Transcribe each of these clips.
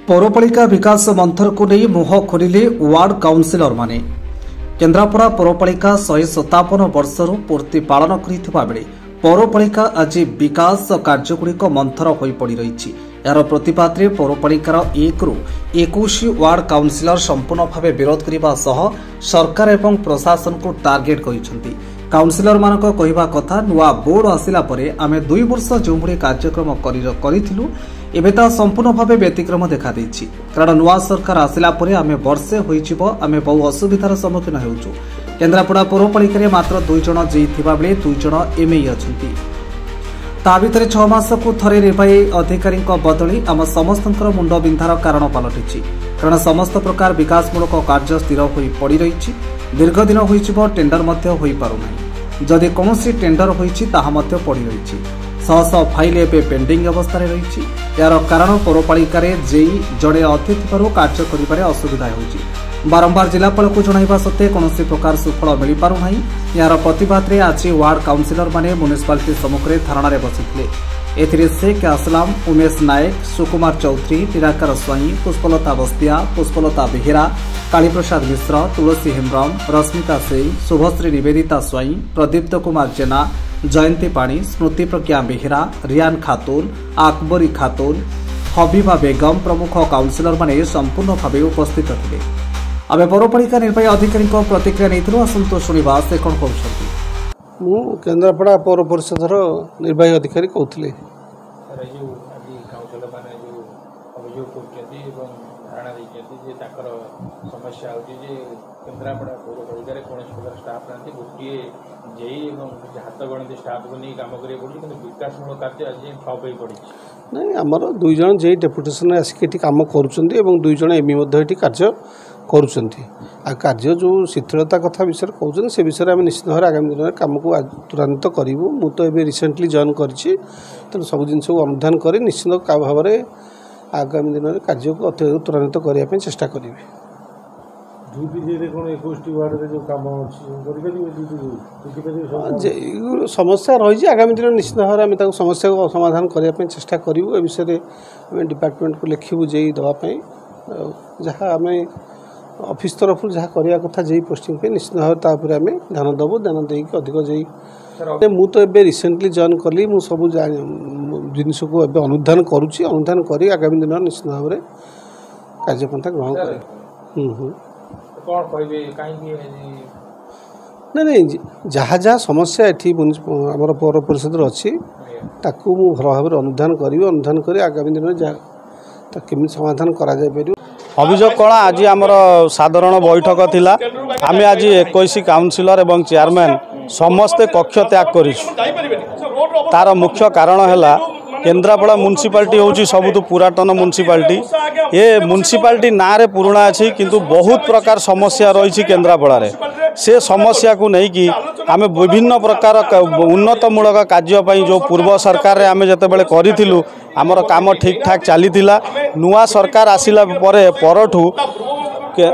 पौरपालिका विकास मंथर को नहीं मुह खोलिले वार्ड काउंसिलर माने। केन्द्रापड़ा पौरपालिका 157 वर्षर पूर्ति पालन करिथिबा बेले पौरपालिका आज विकास कार्यगुड़िक मंथर होई पड़ी रही। यार प्रतिवाद में पौरपालिकार 1 ରୁ 21 वार्ड काउंसिलर संपूर्ण भाव विरोध करने सह सरकार एवं प्रशासन को टार्गेट करिसेंती। काउंसिलर मानक कहिबा कथा नुआ बोर्ड आसिला परे आमे 2 वर्ष जो भली कार्यक्रम करिथिलु एबे ता संपूर्ण भाव व्यतिक्रम देखा देछि। कारण नुआ सरकार आसिला परे आमे वर्षे होइजिबो आमे बहु असुविधार सम्मुखीन हेउछु। केन्द्रापड़ा पौरपालिका मात्र 2 जण जेइथिबा बेले 2 जण एमई अछंती। ता भितर 6 मास को थरे निर्वाही अधिकारी बदली आम समस्तंकर मुंड बिंधार कारण पलटिछि। कारण समस्त प्रकार विकासमूलक कार्य स्थिर होई पड़ी रही। दीर्घ दिन होइजिबो टेंडर मध्य होई पारु नाही। जदि कोनोसी टेंडर होइछि ताहा मध्य पड़ी रही। शह फाइल एवं पेंडिंग अवस्था रही। यार कारण पौरपालिका जेई जड़े अति कार्य कर असुविधा होगी। बारंबार जिलापाल को जणाइबा सत्वे कौनसी प्रकार सुफल मिल पारु नाही। यार प्रतिवाद में आज वार्ड काउंसिलर माने म्युनिसिपालिटी सम्मुखें धारणा बसिथिले। एथिरे शेख असलाम, उमेश नायक, सुकुमार चौधरी, निराकार स्वाई, पुष्पलता बस्तिया, पुष्पलता बेहेरा, कालीप्रसाद मिश्र, तुलसी हेम्ब्रम, रश्मिता सिंह, शुभश्री निवेदिता स्वाई, प्रदीप्त कुमार जेना, जयंती पाणी, स्मृति प्रज्ञा बेहेरा, रियान खातून, आकबरी खातून, हबीबा बेगम प्रमुख काउंसिलर माने संपूर्ण भाव उपस्थित थे। आमे पौरपालिका निर्वाही अधिकारी प्रतिक्रिया नहीं आसतु शुणा से कौन कहते। मु केन्द्रापड़ा पौर परिषदर निर्वाही अधिकारी कहते समस्या केन्द्रापड़ा पौरपालिका कौन प्रकार स्टाफ ना गोटे जेई हाथ गणती स्टाफ को नहीं कम कर विकासमूलक कार्य आज ठप हो पड़ी नहीं आमर 2 जण जेई डेपुटेशन आसिक कम कर 2 जण एमई कार्य कर कार्य जो शिथिलता कथा विषय कहते से विषय में निश्चित भाव आगामी दिन में कम को त्वरान्वित करूँ। मु तो ये रिसेंटली जॉइन करी सब जिन को अनुधान कर निश्चित भाव में आगामी दिन में कार्य को अत्यधिक त्वरान्वित करने चेष्टा करी। समस्या रही आगामी दिन निश्चित भाव में समस्या को समाधान करने चेष्टा करूँ। ए विषय में डिपार्टमेंट को लिखू जे दवाई जहाँ आम ऑफिस तरफ जहाँ करने कथा जे पोस्टिंग पे निश्चित भाव आम ध्यान देवु। ध्यान देकी अधिक जे मु तो ए रिसेंटली जॉइन कली मु सब जिनस को अनुधान करुँची। अनुधान कर आगामी दिन निश्चित भाव में कार्यपंथा ग्रहण करे। नहीं जहाँ जहाँ समस्या ये आम पौर परिषद अच्छी ताकू मु भल भाव अनुधान करी। अनुधान कर आगामी दिन में जहाँ केमी समाधान करा जाय पार। अभियोग कौन आज आमर साधारण बैठक थिला। आम आज 21 काउंसिलर एवं चेयरमैन समस्ते कक्ष त्याग कर। तार मुख्य कारण है केन्द्रापड़ा म्युनिसिपालिटी हूँ सबुठ पुरातन म्युनिसिपालिटी। ये म्युनिसिपालिटी ना रे पुराना अच्छी किंतु बहुत प्रकार समस्या रही केन्द्रापड़ा रे। से समस्या को लेकिन आम विभिन्न प्रकार उन्नतमूलक कार्यपाई जो पूर्व सरकार रे आम जिते करूँ आमर काम ठीक ठाक चली। नुआ सरकार आसिला परठू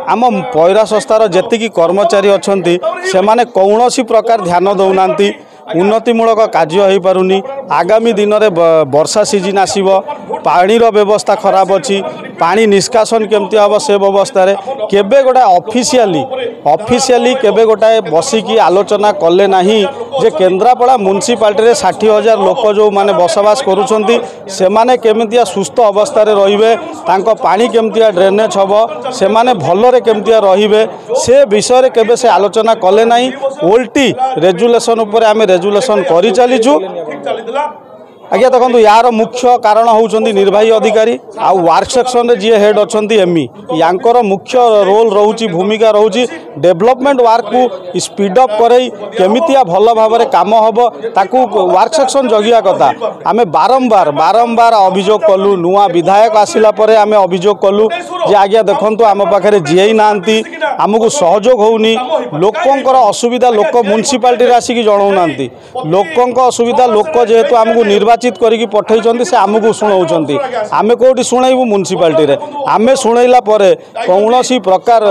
आम पैरा संस्थार जेतिकी कर्मचारी अच्छा से माने कौनसी प्रकार ध्यान दौना उन्नतिमूलक कार्य हो पारुनी। आगामी दिन में वर्षा सीजन आसब पानीर व्यवस्था खराब अच्छी पानी निष्कासन केमती हम से व्यवस्था केबे गोटा ऑफिशियली केबे गोटाए बसिकी आलोचना कले नहीं जे केन्द्रापड़ा म्युनिसिपालिटी 60,000 लोक जो माने बसवास करुछंती से माने केमितिया सुस्थ अवस्था रहिबे तांको पानी केमितिया ड्रेनेज हबो से माने भलरे केमितिया रहिबे से विषय रे केबे से आलोचना कले नहीं। उल्टी रेजुलेशन उपर आमे रेजुलेशन करि चलीछु। आज्ञा देखो यार मुख्य कारण होउछंती निर्वाही अधिकारी आ वार्क सेक्शन रे जी हेड अच्छी एमई यांकर मुख्य रोल रोची भूमिका रोची डेवलपमेंट वार्क को स्पीडअप करई केमितिया भल भाव में काम हम ताकू वार्क सेक्शन जगिया कथा। आम बारंबार अभियोग कलु। नुआ विधायक आसिला परे आम अभियोग कलु जे आज्ञा देखंतु आम पाखे जीआई नांती आमको सहयोग होउनी। लोकंकर असुविधा लोक म्युनिसिपालिटी आसिक जणाऊना लोकंक असुविधा लोक जेहेतु आमको निर्वाचन करके पठे से आमको शुणाऊँ। आम कौटी शुणु म्युनिसिपालिटी रे आम शुणैला कौन सी प्रकार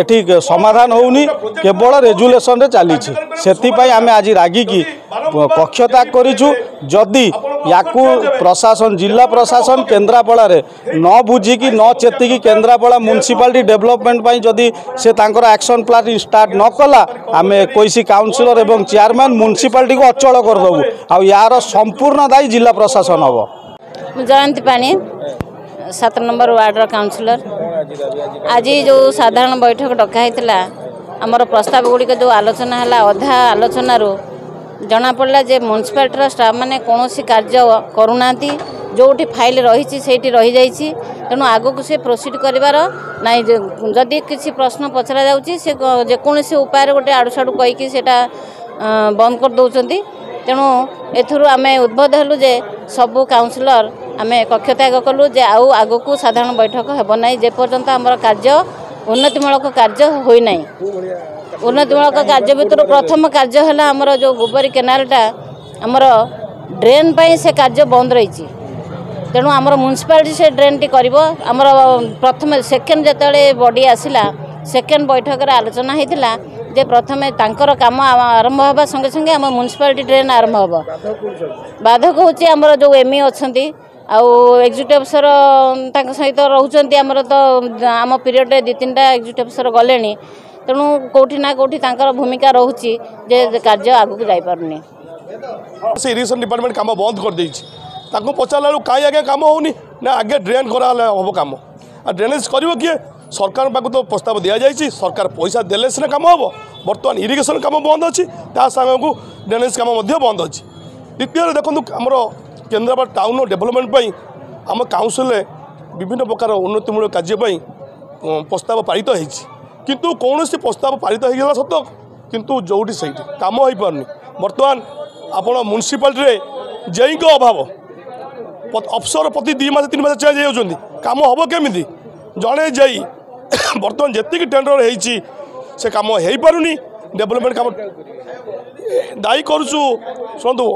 एठी समाधान होनी केवल रेजुलेशन रे चली। से आम आज रागिकी कक्ष त्याग करूँ जदि या प्रशासन जिला प्रशासन केन्द्रापड़ा न बुझिकी न चेतिकी केन्द्रापड़ा म्युनिसिपालिटी डेवलपमेंट जदि से एक्शन प्लान स्टार्ट न कला आम 21 काउंसिलर एवं चेयरमैन म्युनिसिपालिटी को अचल करदेबू आ यार संपूर्ण दायी जिला प्रशासन हम। जयंती पाणी 7 नंबर वार्डर काउंसिलर आज जो साधारण बैठक डकाई आमर प्रस्ताव गुड़िक जो आलोचना है अधा आलोचन जना पड़ा जे म्युनिसिपालिटी स्टाफ मैंने कौन कार्य करूना जो फाइल रही से रही जाइए तेणु आग को सी प्रोसीड करार ना जदि किसी प्रश्न पचरा जेकोसी उपाय गोटे आड़ू साड़ू कहीकि बंद कर दौरान तेणु एथुरु आमे उद्बोध हेलु जे सबु काउंसिलर आमे कक्ष त्याग कलु जे आउ आग को साधारण बैठक हेब ना जे पर्यंत आमर कार्य उन्नतिमूलक कार्य होई नाही। उन्नतिमूलक कार्य भितर प्रथम कार्य है आमर जो गोबरी केनालटा आमर ड्रेन पाई से कार्य बंद रही तेणु आमर म्युनिसिपालिटी से ड्रेन टी करिवो आमर प्रथम सेकेंड जतले बॉडी आसिला सेकेंड बैठक आलोचना होता जे प्रथमे तांकर काम आरंभ होगा संगे संगे आम म्युनिसिपालिटी ड्रेन आरंभ होगा बाधक होची आमर जो एमई अच्छी आउ एग्जीक्यूटिव अफिसर सहित रोचंती आमर तो आम पीरियड 2-3टा एग्जीक्यूटिव अफिसर गले तेणु कौटी ना कौटी तांकर भूमिका रोची जे कार्य आगू जाई पारुनी। से इरिगेशन डिपार्टमेंट काम बंद कर देछि ताको पचारला कहीं आगे काम होनी ना आगे ड्रेन करा हम काम आ ड्रेनेज करिवो किए सरकार पाक तो प्रस्ताव दि जाइए सरकार पैसा देले सिना काम हम बर्तमान इरिगेशन काम बंद अच्छी सांग को ड्रेनेज काम बंद अच्छी। द्वितीय देखो आमर केन्द्रापड़ा टाउन डेभलपमेंट आम काउंसिल विभिन्न प्रकार उन्नतिमूलक कार्य प्रस्ताव पारित किंतु कौन सी प्रस्ताव पारित होगा सत किंतु जोटी से काम हो पारनी बर्तमान आपण म्युनिसिपालिटी जेई को अभाव अफसर प्रति 2 मास 3 मास चेंज होती काम हम केमी जड़े जाई बर्तमान जी टेंडर होती से कम हो पारुनी डेवलपमेंट काम दायी करुचु शुणु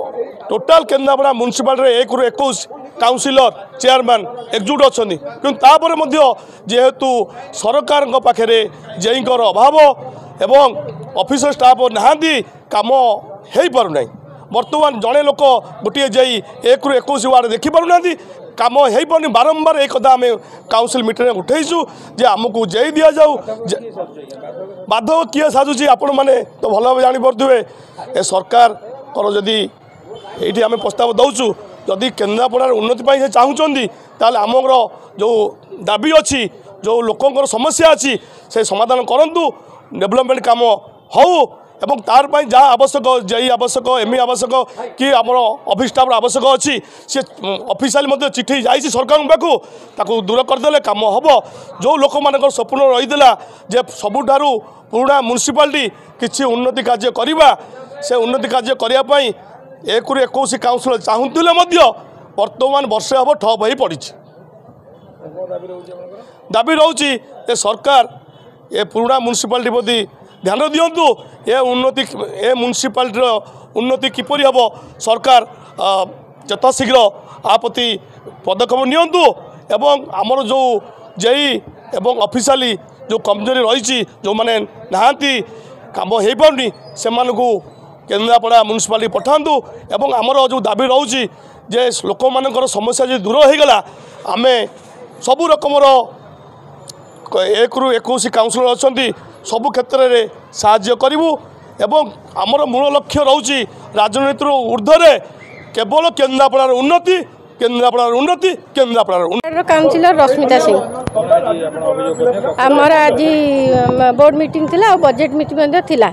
टोटाल केन्द्रापड़ा म्युनिसिपालिटी 1 ରୁ 21 काउंसिलर चेयरमैन एक्जिक्यूट अच्छा कि जेहेतु सरकार पाखे जेईकर अभाव एवं ऑफिसर स्टाफ नहांती काम हो पारना बर्तमान जड़े लोक गोटे जाई 1 ରୁ 21 वार्ड देखिपारूना काम हो पारनी बारंबार एक कथा आम काउंसिल मीटिंग उठेचु जे आमको जे दि जाऊ बाधक किए साजुची आपण मैंने तो भल भाव जापे ए सरकार जदि ये आम प्रस्ताव दौचु जदि केन्द्रापड़ा उन्नति से चाहूँगी ताल आमर जो दाबी अच्छी जो लोकंर समस्या अच्छी से समाधान करूँ डेवलपमेंट काम हो एवं तार पाई जहाँ आवश्यक जेई आवश्यक एमई आवश्यक कि आमर ऑफिस स्टाफ आवश्यक अच्छी सी ऑफिशियल चिठी जाइए सरकार पाखु ताकू दूर करदे काम हम जो लोक मान स्वप्न रही जे सबुठारु पुराना म्युनिसिपालिटी किसी उन्नति कार्य करवा से उन्नति कार्य करने 1 ରୁ 21 काउंसिलर चाहूले वर्तमान वर्षे हम ठप हो पड़ी दाबी रोची ए सरकार ए पुराना म्युनिसिपालिटी प्रति ध्यान दिंतु ए उन्नति ए म्युनिसिपालिटी उन्नति किपरि हम सरकार यथाशीघ्र आ प्रति पदक्षेप नियंतु एवं आमर जो जेई एवं ऑफिशियली जो कमजोरी रही जो माने नहांती काम हो पारनी से केन्द्रापड़ा म्युनिसिपालिटी पठातु एवं आमर जो दाबी रोची जे लोक मान समस्या जो दूर हो गला आम सबु रकमर 1 ରୁ 21 काउंसिलर अच्छा सबु क्षेत्र में साहाय्य करूँ एवं आमर मूल लक्ष्य रोची राजनीति ऊर्ध्वे केवल केन्द्रापड़ार उन्नति केन्द्रापड़ा काउंसिलर रश्मिता सिंह आमर आज बोर्ड मीटिंग थिला और बजेट मीटिंग थिला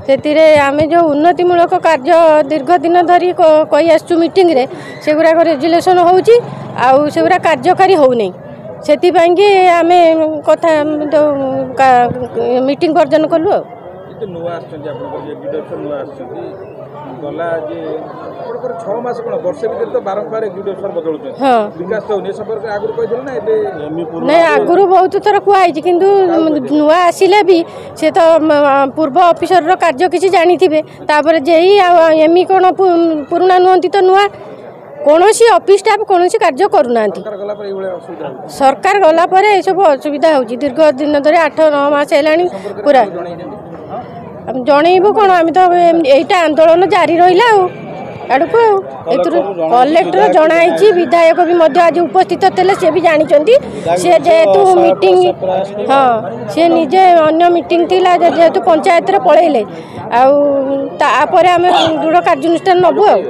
से आम जो उन्नतिमूलक कार्य दीर्घ दिन धरी कही आसु मीटिंग रे सेगुराक रेजुलेसन होउची आउ सेगुरा कार्यकारी होउनी सेतिपाई आम कथा मीटिंग वर्जन कलु गला जे 6 मास कोन वर्षे भीतर तो बारंबार एग्जीक्यूटिव बदलुछन विकास तो ने संपर्क आगुर कहि देल ना एबे नै आगुर बहुत थर कुआई किंतु नुआ आसिले भी से तो पूर्व ऑफिसर रो कार्य किछि जानि थिबे तापर जेई एमी कोन पुराना नुंती तो नुआ कोनोसी ऑफिस स्टाफ कोनोसी कार्य करूनांती सरकार गला परे ए सब असुविधा होची दीर्घ दिन धरे 8-9 मास हेलानी पूरा जनइबू कौन आम तो यहीटा आंदोलन जारी रहा। ଆଡ଼କୁ ଆଉ ଏଥିରୁ କଲେକ୍ଟର ଜଣାଇଛି ବିଧାୟକ ବି ମଧ୍ୟ ଆଜି ଉପସ୍ଥିତ ଥିଲେ ସେ ବି ଜାଣିଛନ୍ତି ସେ ଯେହେତୁ ମିଟିଂ ହଁ ସେ ନିଜେ ଅନ୍ୟ ମିଟିଂ ଥିଲା ଯେହେତୁ ପଞ୍ଚାୟତରେ ପଳେଇଲେ ଆଉ ତାପରେ ଆମେ ଦୃଢ଼ କାର୍ଯ୍ୟାନୁଷ୍ଠାନ ନେବୁ ଆଉ।